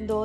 2